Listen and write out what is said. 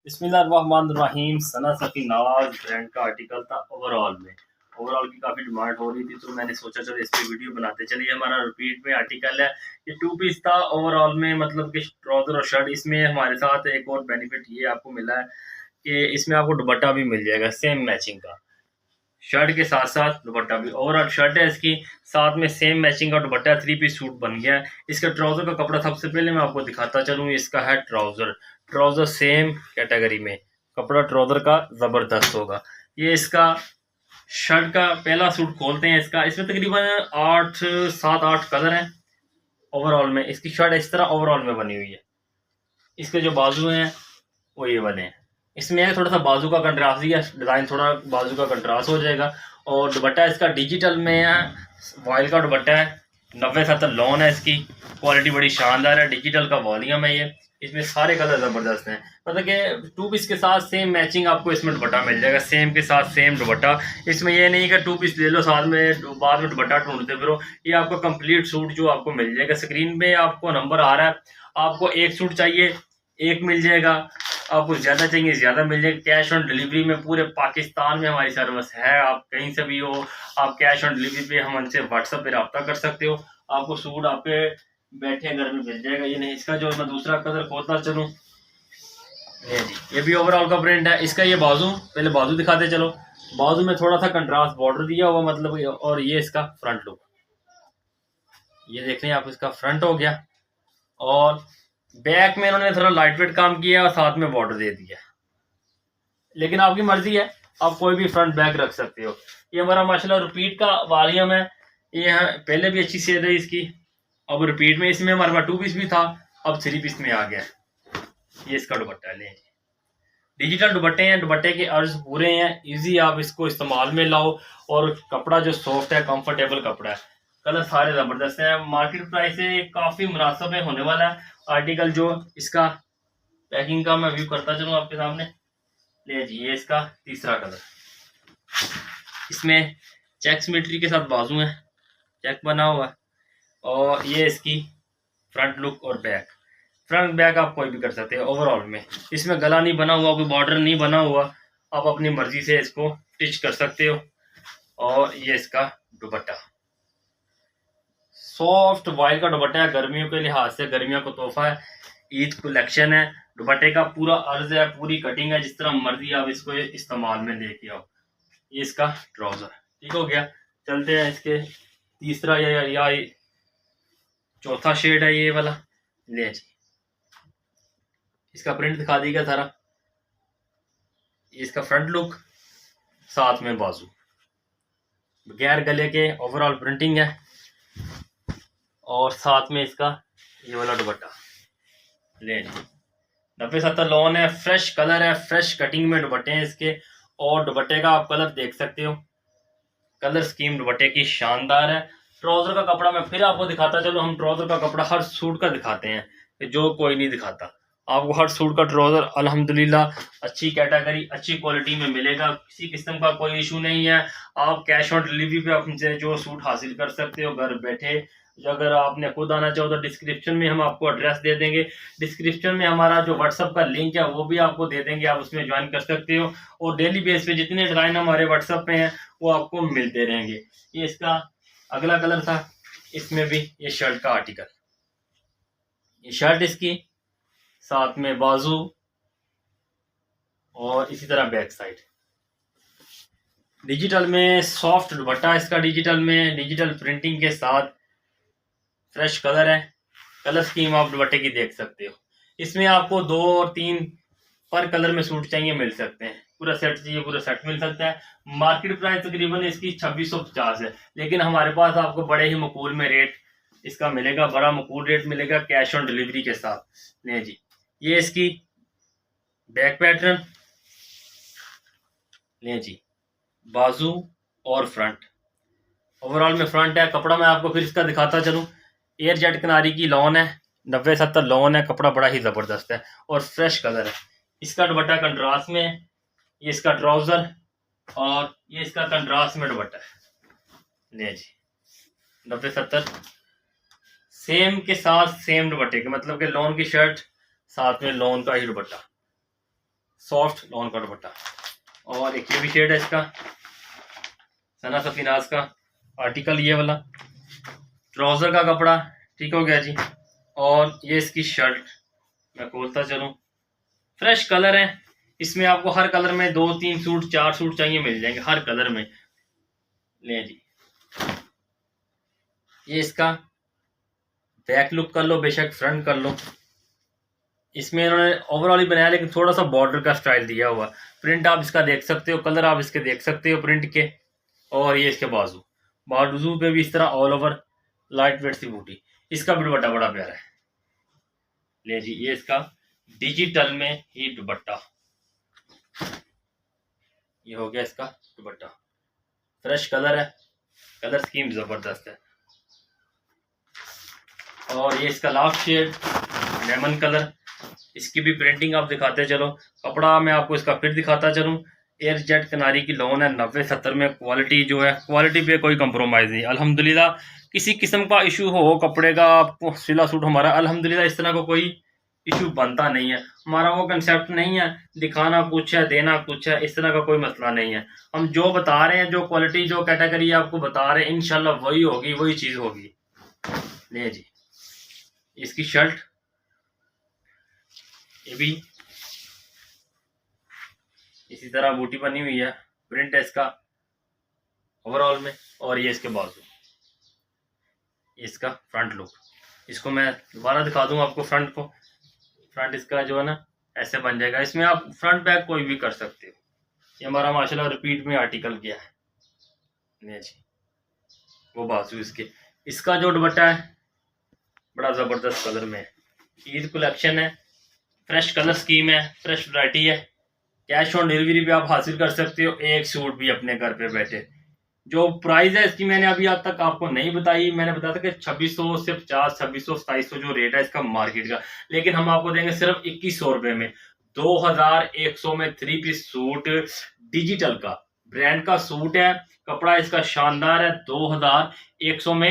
बिस्मिल्लाहिर्रहमानिर्रहीम। सना सफ़ी नवाज ब्रांड का आर्टिकल था। ओवरऑल की काफ़ी डिमांड हो रही थी, तो मैंने सोचा चलो इस पर वीडियो बनाते चलिए। हमारा रिपीट में आर्टिकल है, ये 2 पीस था। ओवरऑल में मतलब कि ट्राउज़र और शर्ट, इसमें हमारे साथ एक और बेनिफिट ये आपको मिला है कि इसमें आपको दुपट्टा भी मिल जाएगा सेम मैचिंग का। शर्ट के साथ साथ दुपट्टा भी, ओवरऑल शर्ट है इसकी, साथ में सेम मैचिंग का दुपट्टा, 3 पीस सूट बन गया है। इसका ट्राउज़र का कपड़ा सबसे पहले मैं आपको दिखाता चलूँ। इसका है ट्राउज़र सेम कैटेगरी में, कपड़ा ट्राउज़र का ज़बरदस्त होगा। ये इसका शर्ट का पहला सूट खोलते हैं। इसमें तकरीबन 7-8 कलर हैं। ओवरऑल में इसकी शर्ट इस तरह ओवरऑल में बनी हुई है। इसके जो बाजू हैं वो ये बने हैं। इसमें है थोड़ा सा बाजू का कंट्रास्ट दिया, डिज़ाइन थोड़ा बाजू का कंट्रास्ट हो जाएगा। और दुपट्टा इसका डिजिटल में है, वॉयल का दुपट्टा है, 90-70 लॉन है। इसकी क्वालिटी बड़ी शानदार है, डिजिटल का वॉल्यूम है ये। इसमें सारे कलर ज़बरदस्त हैं, मतलब कि 2 पीस के साथ सेम मैचिंग आपको इसमें दुपट्टा मिल जाएगा, सेम के साथ सेम दुपट्टा। इसमें ये नहीं कि 2 पीस ले लो साथ में बाद में दुपट्टा ढूंढते फिरो। ये आपको कंप्लीट सूट जो आपको मिल जाएगा। स्क्रीन पे आपको नंबर आ रहा है, आपको एक सूट चाहिए एक मिल जाएगा, आपको ज़्यादा चाहिए ज़्यादा मिल जाएगा। कैश ऑन डिलीवरी में पूरे पाकिस्तान में हमारी सर्विस है। आप कहीं से भी हो, आप कैश ऑन डिलीवरी पे हम हमसे व्हाट्सएप पे रब्ता कर सकते हो। आपको सूट आपके बैठे घर में मिल जाएगा। ये नहीं, इसका जो मैं दूसरा कलर खोलता चलूँ, ये जी ये भी ओवरऑल का प्रिंट है। इसका ये बाजू, पहले बाजू दिखाते चलो। बाजू में थोड़ा सा कंट्रास्ट बॉर्डर दिया हुआ, मतलब। और ये इसका फ्रंट लुक, ये देख लें आप, इसका फ्रंट हो गया। और बैक में इन्होंने थोड़ा लाइट वेट काम किया और साथ में बॉर्डर दे दिया, लेकिन आपकी मर्जी है, आप कोई भी फ्रंट बैक रख सकते हो। ये हमारा माशाल्लाह रिपीट का वॉल्यूम है। ये है, पहले भी अच्छी सेल रही इसकी, अब रिपीट में इसमें हमारे पास 2 पीस भी था, अब 3 पीस में आ गया। ये इसका दुपट्टा ले, डिजिटल दुपट्टे हैं, दुपट्टे के अर्ज पूरे हैं, इजी आप इसको इस्तेमाल में लाओ। और कपड़ा जो सॉफ्ट है, कंफर्टेबल कपड़ा है, कलर सारे ज़बरदस्त हैं। मार्केट प्राइस से काफ़ी मुनासिब में होने वाला है आर्टिकल। जो इसका पैकिंग का मैं व्यू करता चलूँ आपके सामने, ले जी ये इसका तीसरा कलर। इसमें चेक सिमेट्री के साथ बाजू है, चेक बना हुआ है। और ये इसकी फ्रंट लुक और बैक, फ्रंट बैक आप कोई भी कर सकते हो। ओवरऑल में इसमें गला नहीं बना हुआ, कोई बॉर्डर नहीं बना हुआ, आप अपनी मर्जी से इसको स्टिच कर सकते हो। और ये इसका दुपट्टा, सॉफ्ट वॉयल का दुपट्टा है, गर्मियों के लिहाज से गर्मियों को तोहफा है, ईद कलेक्शन है। दुपट्टे का पूरा अर्ज है, पूरी कटिंग है, जिस तरह मर्जी आप इसको इस्तेमाल में लेके आओ। ये इसका ट्राउजर ठीक हो गया। चलते हैं इसके तीसरा या चौथा शेड है ये वाला, ले जी इसका प्रिंट दिखा दीजिएगा सारा। इसका फ्रंट लुक, साथ में बाजू, बगैर गले के ओवरऑल प्रिंटिंग है। और साथ में इसका ये वाला दुपट्टा ले, 90-70 लॉन है, फ्रेश कलर है, फ्रेश कटिंग में दुपट्टे हैं इसके। और दुपट्टे का आप कलर देख सकते हो, कलर स्कीम दुपट्टे की शानदार है। ट्राउजर का कपड़ा मैं फिर आपको दिखाता चलो। हम ट्राउजर का कपड़ा हर सूट का दिखाते हैं, जो कोई नहीं दिखाता। आपको हर सूट का ट्राउजर अल्हम्दुलिल्लाह अच्छी कैटेगरी, अच्छी क्वालिटी में मिलेगा, किसी किस्म का कोई इशू नहीं है। आप कैश ऑन डिलीवरी पे अपने जो सूट हासिल कर सकते हो घर बैठे। अगर आपने खुद आना चाहो तो डिस्क्रिप्शन में हम आपको एड्रेस दे देंगे, डिस्क्रिप्शन में हमारा जो व्हाट्सअप का लिंक है वो भी आपको दे देंगे, आप उसमें ज्वाइन कर सकते हो। और डेली बेस पे जितने डिज़ाइन हमारे व्हाट्सअप पे हैं वो आपको मिलते रहेंगे। ये इसका अगला कलर था, इसमें भी ये शर्ट का आर्टिकल, ये शर्ट इसकी, साथ में बाजू और इसी तरह बैक साइड। डिजिटल में सॉफ्ट दुपट्टा इसका, डिजिटल में डिजिटल प्रिंटिंग के साथ, फ्रेश कलर है। कलर स्कीम आप दुपट्टे की देख सकते हो। इसमें आपको 2 और 3 पर कलर में सूट चाहिए मिल सकते हैं, पूरा सेट चाहिए पूरा सेट मिल सकता है। मार्केट प्राइस तकरीबन इसकी 2650 है, लेकिन हमारे पास आपको बड़े ही मकबूल में रेट इसका मिलेगा, बड़ा मकबूल रेट मिलेगा कैश ऑन डिलीवरी के साथ। ले जी ये इसकी बैक पैटर्न, ले जी बाजू और फ्रंट। ओवरऑल में फ्रंट है, कपड़ा मैं आपको फिर इसका दिखाता चलूँ। एयर जेट किनारी की लॉन है, 90-70 लॉन है, कपड़ा बड़ा ही ज़बरदस्त है और फ्रेश कलर है। इसका दुपट्टा कंट्रास्ट में है, ये इसका ट्राउज़र और ये इसका कंट्रास्ट में दुपट्टा है। ले जी 90-70 सेम के साथ सेम दुपट्टे के, मतलब कि लॉन की शर्ट साथ में लॉन का ही दुपट्टा, सॉफ्ट लॉन का दुपट्टा। और एक ये भी शेड है इसका, सना सफीनाज का आर्टिकल ये वाला। ट्राउजर का कपड़ा ठीक हो गया जी। और ये इसकी शर्ट, मैं खोलता चलूँ, फ्रेश कलर है इसमें, आपको हर कलर में 2-3 सूट 4 सूट चाहिए मिल जाएंगे हर कलर में। ले जी, ये इसका बैक लुक कर लो, बेशक फ्रंट कर लो। इसमें इन्होंने ओवरऑल ही बनाया, लेकिन थोड़ा सा बॉर्डर का स्टाइल दिया हुआ। प्रिंट आप इसका देख सकते हो, कलर आप इसके देख सकते हो प्रिंट के। और ये इसके बाजू पे भी इस तरह ऑल ओवर लाइट वेट सी बूटी। इसका भी दुपट्टा बड़ा प्यारा है। ले जी, ये इसका डिजिटल में ही दुपट्टा, ये हो गया इसका दुपट्टा। फ्रेश कलर है, कलर स्कीम जबरदस्त है। और ये इसका लास्ट शेड लेमन कलर, इसकी भी प्रिंटिंग आप दिखाते चलो। कपड़ा मैं आपको इसका फिर दिखाता चलूँ। एयर जेट कनारी की लोन है 90-70 में। क्वालिटी जो है, क्वालिटी पे कोई कंप्रोमाइज़ नहीं अल्हम्दुलिल्लाह। किसी किस्म का इशू हो कपड़े का, आपको सिला सूट हमारा अल्हम्दुलिल्लाह इस तरह का कोई इशू बनता नहीं है। हमारा वो कंसेप्ट नहीं है दिखाना कुछ है देना कुछ है, इस तरह का कोई मसला नहीं है। हम जो बता रहे हैं, जो क्वालिटी जो कैटेगरी आपको बता रहे हैं, इंशाल्लाह वही होगी, वही चीज़ होगी। ले जी, इसकी शर्ट, ये भी इसी तरह बूटी बनी हुई है, प्रिंट है इसका ओवरऑल में। और ये इसके बाजू, इसका फ्रंट लुक, इसको मैं दोबारा दिखा दूं आपको फ्रंट को। फ्रंट इसका जो है ना ऐसे बन जाएगा। इसमें आप फ्रंट बैक कोई भी कर सकते हो। ये हमारा माशाल्लाह रिपीट में आर्टिकल गया है। नहीं जी, वो बाजू इसके। इसका जो दुपट्टा है बड़ा ज़बरदस्त कलर में है, ईद कलेक्शन है, फ्रेश कलर स्कीम है, फ्रेश वैरायटी है। कैश ऑन डिलीवरी भी आप हासिल कर सकते हो, एक सूट भी अपने घर पे बैठे। जो प्राइस है इसकी मैंने अभी आज तक आपको नहीं बताई। मैंने बताया था कि 2600 से 50, 2600, 2700 जो रेट है इसका मार्केट का, लेकिन हम आपको देंगे सिर्फ 2100 रुपए में। 2100 में 3 पीस सूट डिजिटल का ब्रांड का सूट है। कपड़ा इसका शानदार है। 2100 में